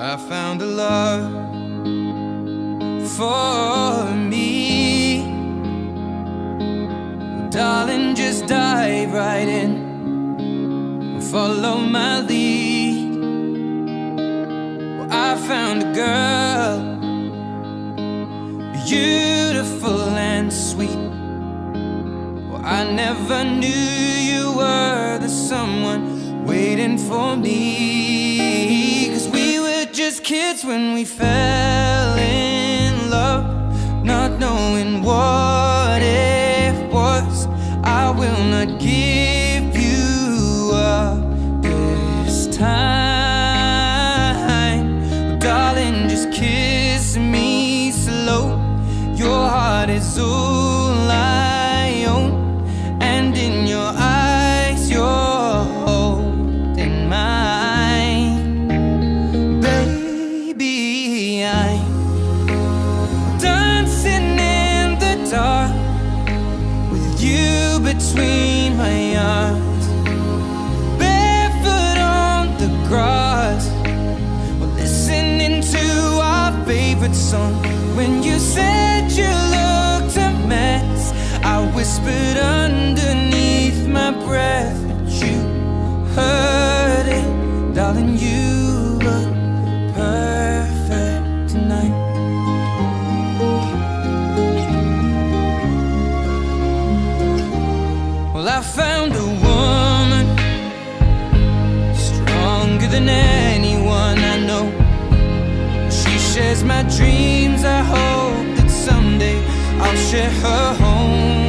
I found a love for me. Darling, just dive right in, follow my lead. Well, I found a girl, beautiful and sweet. Well, I never knew you were the someone waiting for me. 'Cause we were just kids when we fell in love, not knowing what it was. I will not give you up this time. Darling, just kiss me slow. Your heart is all I own, and in your eyes you're holding mine. Baby, I'm dancing in the dark with you between my arms, barefoot on the grass. We're listening to our favorite song. When you said you looked a mess, I whispered underneath my breath, but you heard it. Darling, you look perfect tonight. Well, I found a woman stronger than anyone I know. She shares my dreams. I hope that someday I'll share her home.